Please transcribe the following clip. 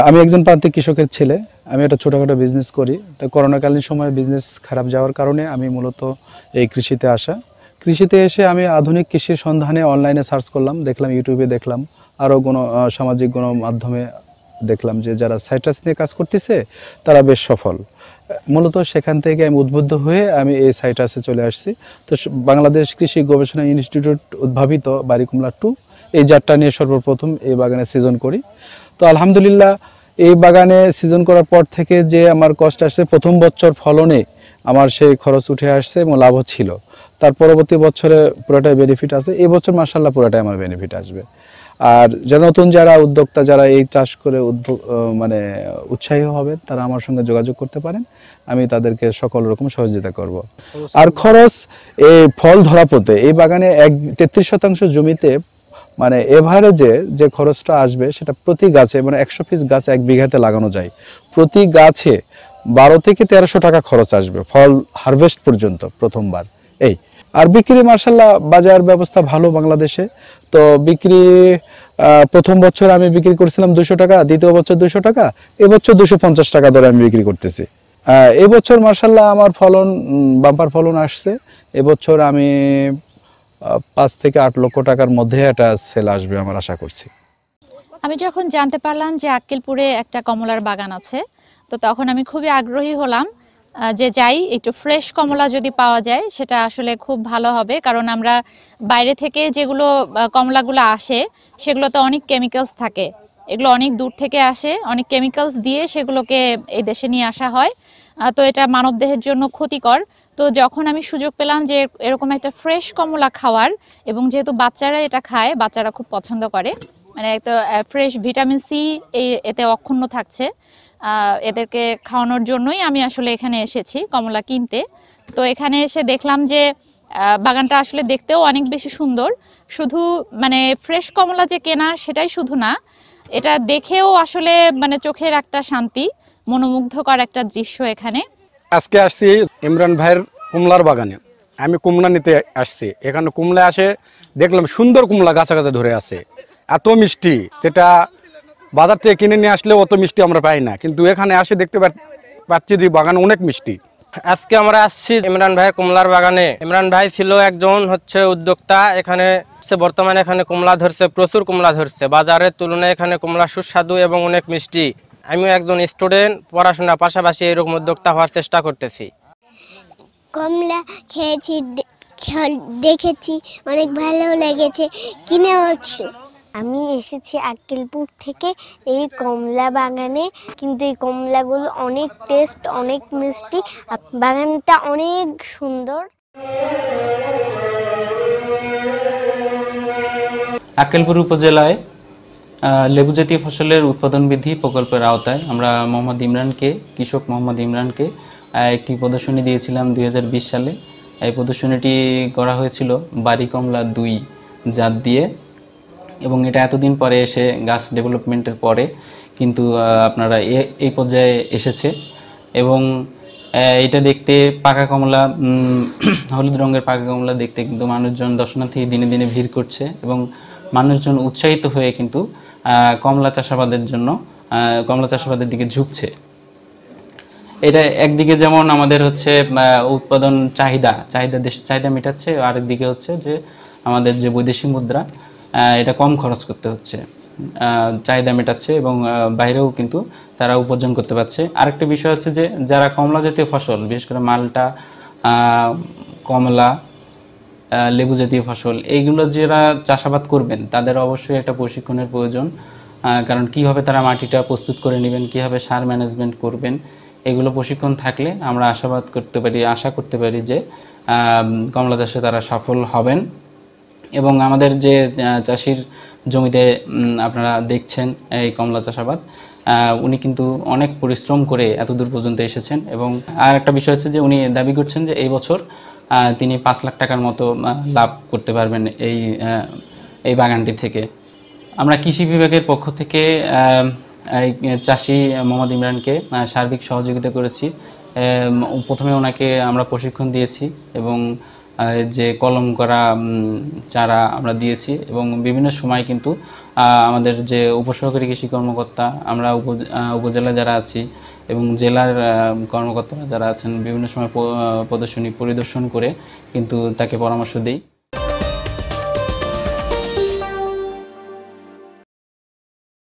আমি একজন প্রান্তিক কৃষকের ছেলে। আমি একটা ছোটোখাটো বিজনেস করি। তো করোনাকালীন সময়ে বিজনেস খারাপ যাওয়ার কারণে আমি মূলত এই কৃষিতে আসা। কৃষিতে এসে আমি আধুনিক কৃষির সন্ধানে অনলাইনে সার্চ করলাম, দেখলাম ইউটিউবে, দেখলাম আরও সামাজিক গণমাধ্যমে দেখলাম যে যারা সাইট্রাস নিয়ে কাজ করতেছে তারা বেশ সফল। মূলত সেখান থেকে আমি উদ্বুদ্ধ হয়ে আমি এই সাইট্রাসে চলে আসছি। তো বাংলাদেশ কৃষি গবেষণা ইনস্টিটিউট উদ্ভাবিত বাড়িকুমড়া 2 এই জাতটা নিয়ে সর্বপ্রথম এই বাগানে সিজন করি। তো আলহামদুলিল্লাহ এই বাগানে সিজন করার পর থেকে যে আমার কষ্ট আসছে, প্রথম বছর ফলনে আমার সেই খরচ উঠে আসছে এবং লাভও ছিল। তার পরবর্তী বছরে পুরোটাই বেনিফিট আছে। এই বছর মাশাআল্লাহ পুরোটাই আমার বেনিফিট আসবে। আর নতুন যারা উদ্যোক্তা যারা এই চাষ করে মানে উৎসাহী হবে তারা আমার সঙ্গে যোগাযোগ করতে পারেন। আমি তাদেরকে সকল রকম সহযোগিতা করব। আর খরচ এই ফল ধরা পড়তে এই বাগানে 33% জমিতে মানে এভারেজে যে খরচটা আসবে সেটা প্রতি গাছে মানে 100 পিস গাছ 1 বিঘাতে লাগানো যায়, প্রতি গাছে 12 থেকে 1300 টাকা খরচ আসবে ফল হারভেস্ট পর্যন্ত প্রথমবার। এই আর বিক্রি মার্শাল্লাহ বাজার ব্যবস্থা ভালো বাংলাদেশে। তো বিক্রি প্রথম বছর আমি বিক্রি করছিলাম 200 টাকা, দ্বিতীয় বছর 200 টাকা, এবছর 250 টাকা ধরে আমি বিক্রি করতেছি। এবছর মার্শাল্লাহ আমার ফলন বাম্পার ফলন আসছে। এবছর আমি 5 থেকে 8 লক্ষ টাকার মধ্যে একটা সেল আসবে আমার আশা করছি। আমি যখন জানতে পারলাম যে আক্কেলপুরে একটা কমলার বাগান আছে, তো তখন আমি খুবই আগ্রহী হলাম যে যাই, একটু ফ্রেশ কমলা যদি পাওয়া যায় সেটা আসলে খুব ভালো হবে। কারণ আমরা বাইরে থেকে যেগুলো কমলাগুলো আসে সেগুলোতে অনেক কেমিক্যালস থাকে, এগুলো অনেক দূর থেকে আসে, অনেক কেমিক্যালস দিয়ে সেগুলোকে এই দেশে নিয়ে আসা হয়। তো এটা মানবদেহের জন্য ক্ষতিকর। তো যখন আমি সুযোগ পেলাম যে এরকম একটা ফ্রেশ কমলা খাওয়ার, এবং যেহেতু বাচ্চারা এটা খায়, বাচ্চারা খুব পছন্দ করে, মানে একটা ফ্রেশ ভিটামিন সি এতে অক্ষুণ্ণ থাকছে, এদেরকে খাওয়ানোর জন্যই আমি আসলে এখানে এসেছি কমলা কিনতে। তো এখানে এসে দেখলাম যে বাগানটা আসলে দেখতেও অনেক বেশি সুন্দর। শুধু মানে ফ্রেশ কমলা যে কেনা সেটাই শুধু না, এটা দেখেও আসলে মানে চোখের একটা শান্তি, মনোমুগ্ধকর একটা দৃশ্য এখানে। আজকে আসছি ইমরান ভাইয়ের কুমলার বাগানে। আমি কুমলা নিতে আসছি। এখানে কুমলা আসে দেখলাম সুন্দর কুমলা গাছে গাছে ধরে আছে, এত মিষ্টি, যেটা বাজার থেকে কিনে নিয়ে আসলে অত মিষ্টি আমরা পাই না, কিন্তু এখানে আসে দেখতে পাচ্ছি যে বাগান অনেক মিষ্টি। আজকে আমরা আসছি ইমরান ভাইয়ের কুমলার বাগানে। ইমরান ভাই ছিল একজন উদ্যোক্তা। এখানে বর্তমানে এখানে কুমলা ধরছে, প্রচুর কুমলা ধরছে। বাজারের তুলনায় এখানে কুমলা সুস্বাদু এবং অনেক মিষ্টি। আমিও একজন স্টুডেন্ট, পড়াশোনার পাশাপাশি এরকম উদ্যোক্তা হওয়ার চেষ্টা করতেছি। কমলা খেয়েছি, দেখেছি, অনেক ভালো লেগেছে, কিনে হচ্ছে। আমি এসেছি আক্কেলপুর থেকে এই কমলা বাগানে, কিন্তু এই কমলাগুলো অনেক টেস্ট, অনেক মিষ্টি, বাগানটা অনেক সুন্দর। আক্কেলপুর উপজেলায় লেবু জাতীয় ফসলের উৎপাদন বৃদ্ধি প্রকল্পের আওতায় আমরা কৃষক মোহাম্মদ ইমরানকে একটি প্রদর্শনী দিয়েছিলাম 2020 সালে। এই প্রদর্শনীটি করা হয়েছিল বাড়িকুমড়া 2 জাত দিয়ে, এবং এটা এতদিন পরে এসে গাছ ডেভেলপমেন্টের পরে কিন্তু আপনারা এই পর্যায়ে এসেছে। এবং এটা দেখতে পাকা কমলা, হলুদ রঙের পাকা কমলা দেখতে কিন্তু মানুষজন, দর্শনার্থী দিনে দিনে ভিড় করছে, এবং মানুষজন উৎসাহিত হয়ে কিন্তু কমলা চাষাবাদের দিকে ঝুঁকছে। এটা একদিকে যেমন আমাদের উৎপাদন দেশের চাহিদা মেটাচ্ছে, আরেকদিকে যে আমাদের যে বৈদেশিক মুদ্রা, এটা কম খরচ করতে হচ্ছে, চাহিদা মেটাচ্ছে, এবং বাইরেও কিন্তু তারা উপার্জন করতে পারছে। আরেকটা বিষয় হচ্ছে যে যারা কমলা জাতীয় ফসল, বিশেষ করে মালটা, কমলা, লেবু জাতীয় ফসল, এইগুলো যারা চাষাবাদ করবেন তাদের অবশ্যই একটা প্রশিক্ষণের প্রয়োজন। কারণ কীভাবে তারা মাটিটা প্রস্তুত করে নেবেন, কীভাবে সার ম্যানেজমেন্ট করবেন, এগুলো প্রশিক্ষণ থাকলে আমরা আশা করতে পারি যে কমলা চাষে তারা সফল হবেন। এবং আমাদের যে চাষির জমিতে আপনারা দেখছেন এই কমলা চাষাবাদ, উনি কিন্তু অনেক পরিশ্রম করে এত দূর পর্যন্ত এসেছেন। এবং আর একটা বিষয় হচ্ছে যে উনি দাবি করছেন যে এই বছর তিনি 5 লাখ টাকার মতো লাভ করতে পারবেন এই বাগানটি থেকে। আমরা কৃষি বিভাগের পক্ষ থেকে এই চাষি মোহাম্মদ ইমরানকে সার্বিক সহযোগিতা করেছি। প্রথমে ওনাকে আমরা প্রশিক্ষণ দিয়েছি, এবং যে কলম করা চারা আমরা দিয়েছি, এবং বিভিন্ন সময় কিন্তু আমাদের যে উপসহকারী কৃষি কর্মকর্তা, আমরা উপজেলা যারা আছি এবং জেলার কর্মকর্তারা যারা আছেন, বিভিন্ন সময় প্রদর্শনী পরিদর্শন করে কিন্তু তাকে পরামর্শ দিই।